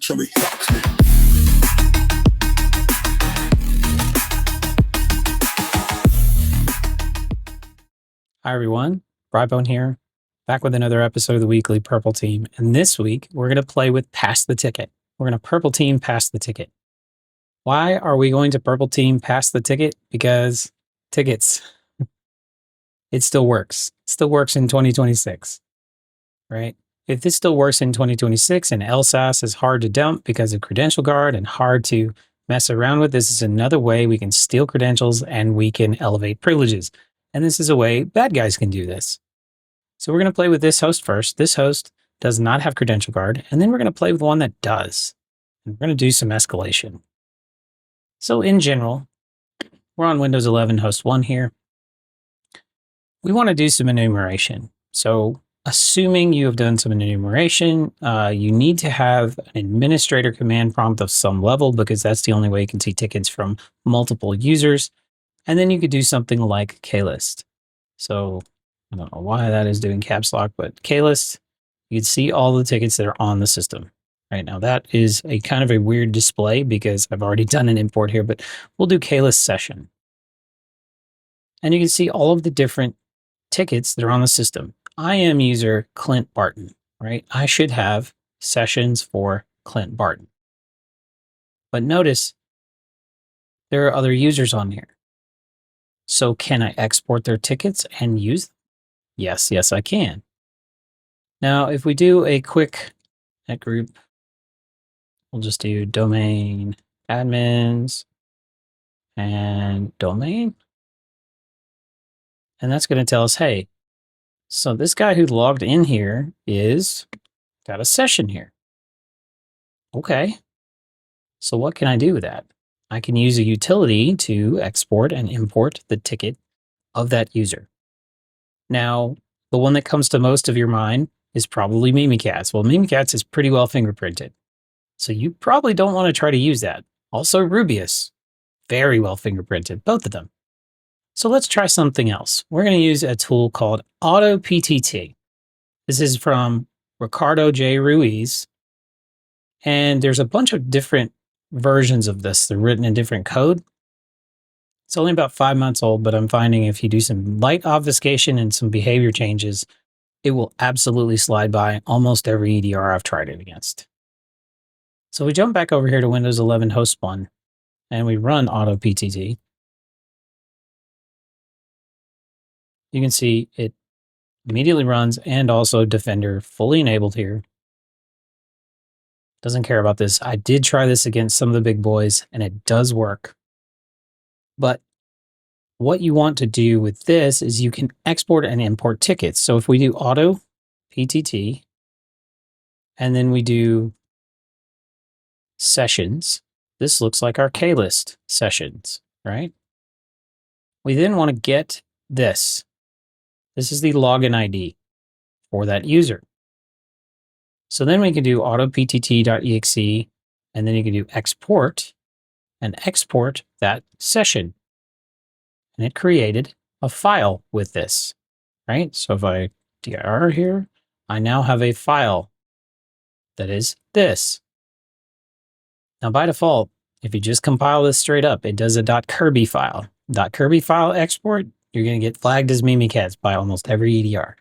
Show me. Hi everyone, Brybone here, back with another episode of the weekly Purple Team. And this week we're going to play with Pass the Ticket. We're going to Purple Team Pass the Ticket. Why are we going to Purple Team Pass the Ticket? Because tickets. It still works. It still works in 2026, right? If this still works in 2026 and LSAS is hard to dump because of Credential Guard and hard to mess around with, this is another way we can steal credentials and we can elevate privileges. And this is a way bad guys can do this. So we're going to play with this host first. This host does not have Credential Guard, and then we're going to play with one that does. And we're going to do some escalation. So in general, we're on Windows 11 host 1 here. We want to do some enumeration. So assuming you have done some enumeration, you need to have an administrator command prompt of some level because that's the only way you can see tickets from multiple users. And then you could do something like Klist. So I don't know why that is doing caps lock, but Klist, you can see all the tickets that are on the system. Right now, that is a kind of a weird display because I've already done an import here, but we'll do Klist session. And you can see all of the different tickets that are on the system. I am user Clint Barton, right? I should have sessions for Clint Barton. But notice there are other users on here. So can I export their tickets and use them? Yes, I can. Now, if we do a quick net group, we'll just do domain admins and domain. And that's going to tell us, hey, so this guy who logged in here is got a session here. Okay. So what can I do with that? I can use a utility to export and import the ticket of that user. Now, the one that comes to most of your mind is probably Mimikatz. Well, Mimikatz is pretty well fingerprinted. So you probably don't want to try to use that. Also Rubius, very well fingerprinted, both of them. So let's try something else. We're going to use a tool called AutoPtT. This is from Ricardo J. Ruiz. And there's a bunch of different versions of this. They're written in different code. It's only about 5 months old, but I'm finding if you do some light obfuscation and some behavior changes, it will absolutely slide by almost every EDR I've tried it against. So we jump back over here to Windows 11 host 1 and we run AutoPtT. You can see it immediately runs and also Defender fully enabled here. Doesn't care about this. I did try this against some of the big boys and it does work. But what you want to do with this is you can export and import tickets. So if we do AutoPtT and then we do sessions, this looks like our Klist sessions, right? We then want to get this. This is the login ID for that user. So then we can do AutoPtT.exe and then you can do export and export that session. And it created a file with this, right? So if I dir here, I now have a file that is this. Now by default, if you just compile this straight up, it does a .kirby file. .kirby file export, you're going to get flagged as Mimikatz by almost every EDR.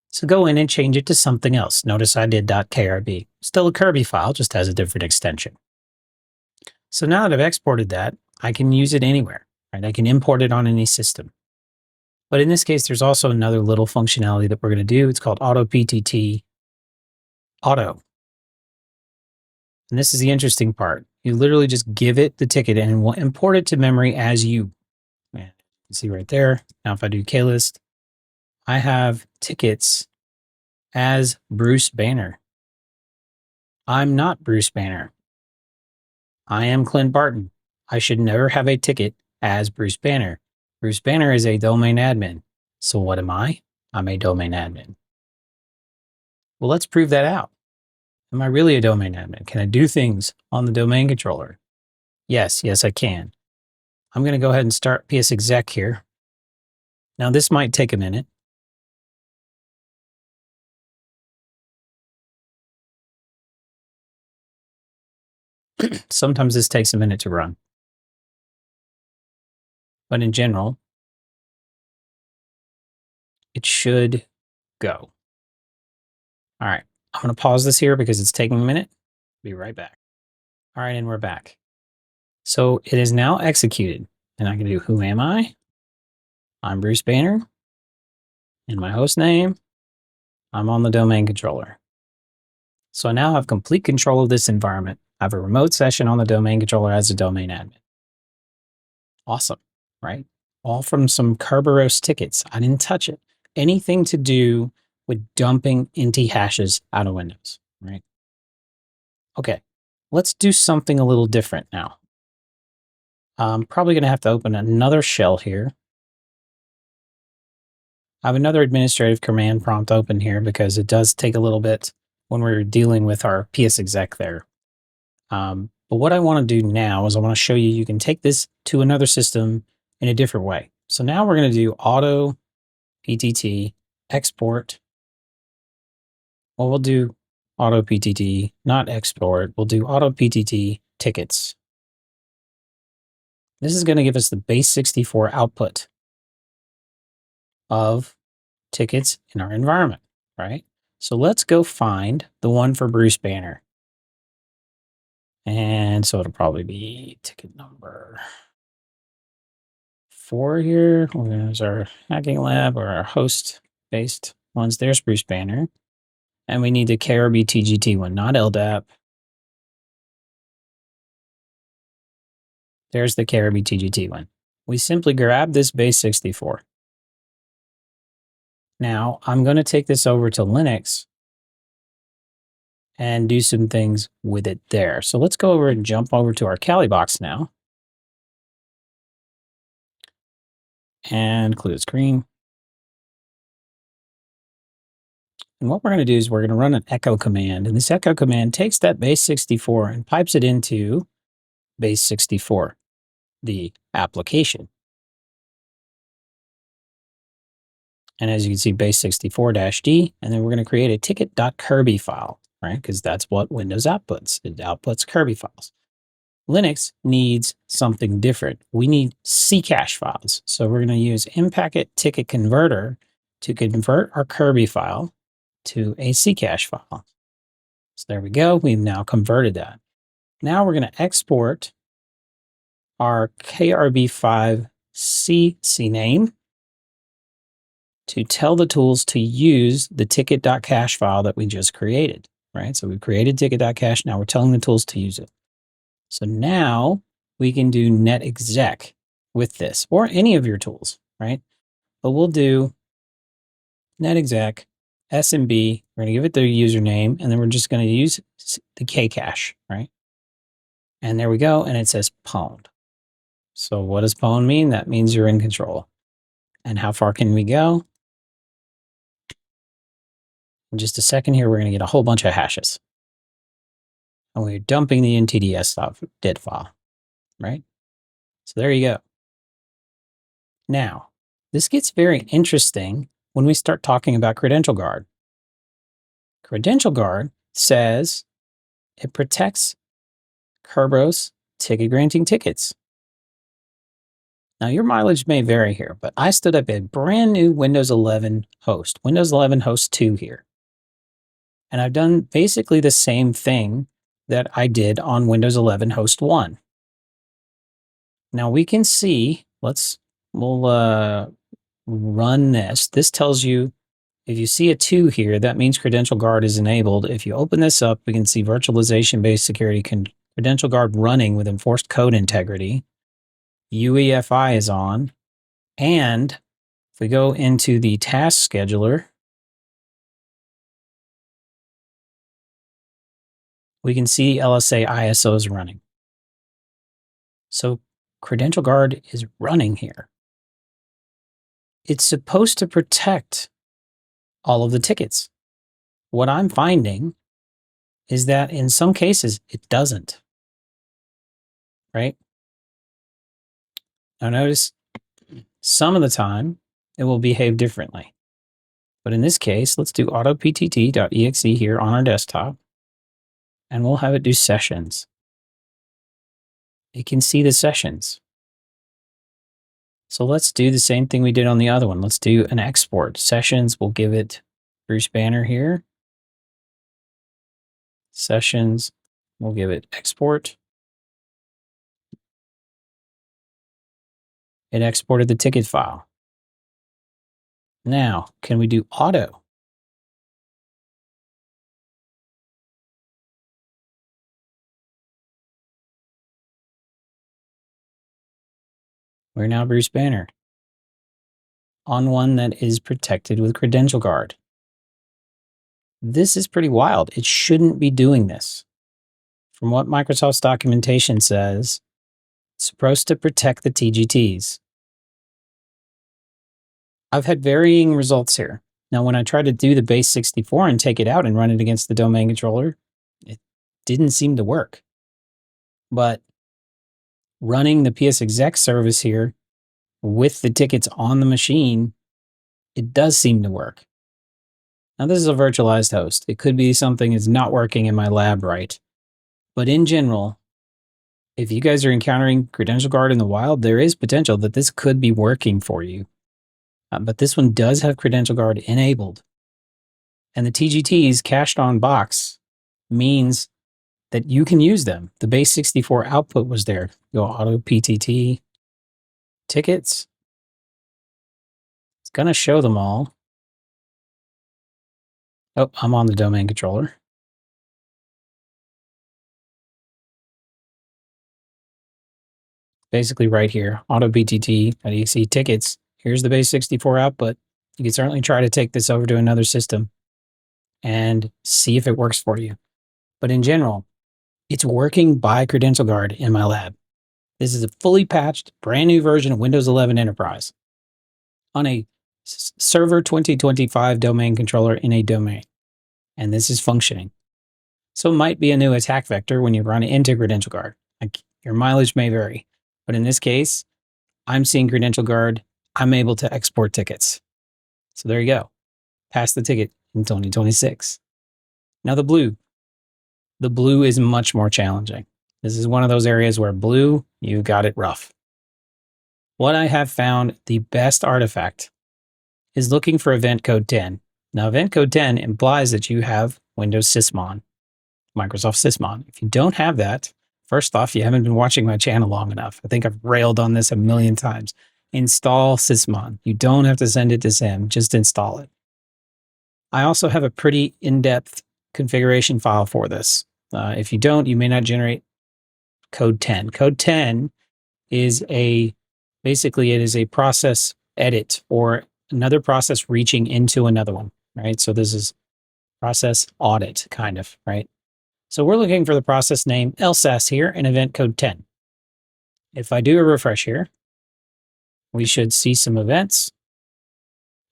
So go in and change it to something else. Notice I did .krb. Still a Kirby file, just has a different extension. So now that I've exported that, I can use it anywhere. Right? I can import it on any system. But in this case, there's also another little functionality that we're going to do. It's called AutoPtT Auto. And this is the interesting part. You literally just give it the ticket and it will import it to memory as you. And you can see right there. Now if I do Klist, I have tickets as Bruce Banner. I'm not Bruce Banner. I am Clint Barton. I should never have a ticket as Bruce Banner. Bruce Banner is a domain admin. So what am I? I'm a domain admin. Well, let's prove that out. Am I really a domain admin? Can I do things on the domain controller? Yes, I can. I'm going to go ahead and start psexec here. Now this might take a minute. Sometimes this takes a minute to run. But in general, it should go. All right. I'm going to pause this here because it's taking a minute. Be right back. All right, and we're back. So it is now executed. And I can do who am I? I'm Bruce Banner. And my host name, I'm on the domain controller. So I now have complete control of this environment. I have a remote session on the domain controller as a domain admin. Awesome, right? All from some Kerberos tickets. I didn't touch it. Anything to do with dumping empty hashes out of Windows, right? Okay, let's do something a little different now. I'm probably going to have to open another shell here. I have another administrative command prompt open here because it does take a little bit when we're dealing with our PS exec there. But what I want to do now is I want to show you, you can take this to another system in a different way. So now we're going to do AutoPtT export. Well, we'll do AutoPtT, not export. We'll do AutoPtT tickets. This is going to give us the base 64 output of tickets in our environment, right? So let's go find the one for Bruce Banner. And so it'll probably be ticket number 4 here. There's our hacking lab or our host-based ones. There's Bruce Banner. And we need the KRB TGT one, not LDAP. There's the KRB TGT one. We simply grab this base 64. Now, I'm going to take this over to Linux and do some things with it there. So let's go over and jump over to our Kali box now. And clear the screen. And what we're going to do is we're going to run an echo command. And this echo command takes that base 64 and pipes it into base 64, the application. And as you can see, base 64-D, and then we're going to create a ticket.kirby file, right? Because that's what Windows outputs. It outputs Kirby files. Linux needs something different. We need Ccache files. So we're going to use Mpacket ticket converter to convert our Kirby file to a Ccache file. So there we go. We've now converted that. Now we're going to export our KRB5 CNAME to tell the tools to use the ticket.cache file that we just created, right? So we've created ticket.cache. Now we're telling the tools to use it. So now we can do net exec with this or any of your tools, right? But we'll do net exec SMB. We're going to give it the username, and then we're just going to use the Kcache, right? And there we go. And it says pwned. So what does pwned mean? That means you're in control. And how far can we go? In just a second here, we're going to get a whole bunch of hashes. And we're dumping the ntds.did file, right? So there you go. Now, this gets very interesting when we start talking about Credential Guard. Credential Guard says it protects Kerberos ticket granting tickets. Now, your mileage may vary here, but I stood up a brand new Windows 11 host, Windows 11 host 2 here. And I've done basically the same thing that I did on Windows 11 host 1. Now we can see, we'll run this. This tells you, if you see a 2 here, that means Credential Guard is enabled. If you open this up, we can see virtualization-based security Credential Guard running with enforced code integrity. UEFI is on. And if we go into the task scheduler, we can see LSA ISO is running. So Credential Guard is running here. It's supposed to protect all of the tickets. What I'm finding is that in some cases, it doesn't, right? Now notice some of the time it will behave differently. But in this case, let's do AutoPtT.exe here on our desktop, and we'll have it do sessions. it can see the sessions. So let's do the same thing we did on the other one. Let's do an export. Sessions, we'll give it Bruce Banner here. Sessions, we'll give it export. It exported the ticket file. Now, can we do auto? We're now Bruce Banner on one that is protected with Credential Guard. This is pretty wild. It shouldn't be doing this. From what Microsoft's documentation says, it's supposed to protect the TGTs. I've had varying results here. Now, when I tried to do the base 64 and take it out and run it against the domain controller, it didn't seem to work. But running the psexec service here with the tickets on the machine, it does seem to work. Now, this is a virtualized host. It could be something that's not working in my lab right. But in general, if you guys are encountering Credential Guard in the wild, there is potential that this could be working for you. But this one does have Credential Guard enabled. And the TGTs cached on box means that you can use them. The base 64 output was there. Go AutoPtT tickets. It's going to show them all. Oh, I'm on the domain controller. Basically right here, AutoPtT.exe tickets. Here's the base 64 output. You can certainly try to take this over to another system and see if it works for you. But in general, it's working by Credential Guard in my lab. This is a fully patched, brand new version of Windows 11 Enterprise on a Server 2025 domain controller in a domain. And this is functioning. So it might be a new attack vector when you run into Credential Guard. Like, your mileage may vary. But in this case, I'm seeing Credential Guard. I'm able to export tickets. So there you go. Pass the ticket in 2026. Now the blue. The blue is much more challenging. This is one of those areas where blue, you got it rough. What I have found the best artifact is looking for event code 10. Now, event code 10 implies that you have Windows Sysmon, Microsoft Sysmon. If you don't have that, first off, you haven't been watching my channel long enough. I think I've railed on this a million times. Install Sysmon. You don't have to send it to SIM, just install it. I also have a pretty in-depth configuration file for this. If you don't, you may not generate code 10. Code 10 is basically it is a process edit or another process reaching into another one, right? So this is process audit kind of, right? So we're looking for the process name LSAS here in event code 10. If I do a refresh here, we should see some events.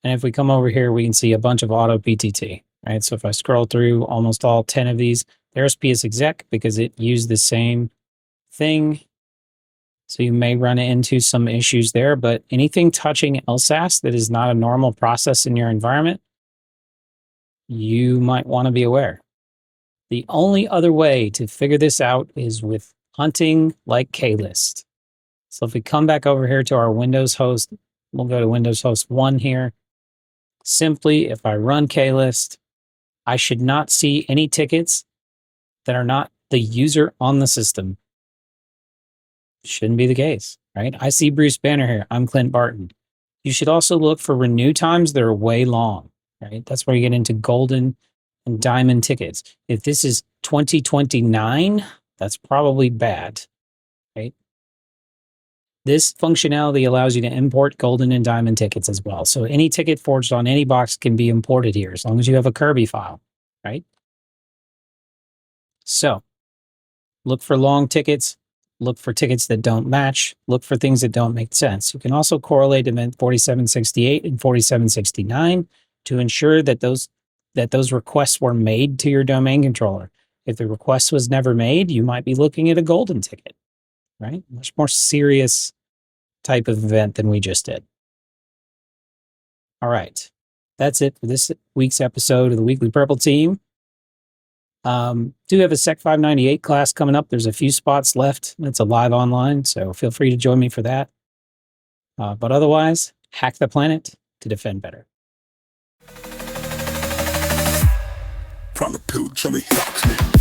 And if we come over here, we can see a bunch of AutoPtT, right? So if I scroll through almost all 10 of these, there's psexec because it used the same thing. So you may run into some issues there, but anything touching LSAS that is not a normal process in your environment, you might want to be aware. The only other way to figure this out is with hunting like Klist. So if we come back over here to our Windows host, we'll go to Windows host 1 here. Simply, if I run Klist, I should not see any tickets that are not the user on the system. Shouldn't be the case, right? I see Bruce Banner here. I'm Clint Barton. You should also look for renew times that are way long, right? That's where you get into golden and diamond tickets. If this is 2029, that's probably bad, right? This functionality allows you to import golden and diamond tickets as well. So any ticket forged on any box can be imported here as long as you have a Kirby file, right? So look for long tickets, look for tickets that don't match, look for things that don't make sense. You can also correlate event 4768 and 4769 to ensure that those requests were made to your domain controller. If the request was never made, you might be looking at a golden ticket, right? Much more serious type of event than we just did. All right. That's it for this week's episode of the Weekly Purple Team. Do have a Sec 598 class coming up. There's a few spots left. It's a live online, so feel free to join me for that. But otherwise, hack the planet to defend better. From the pill, Johnny Hawks.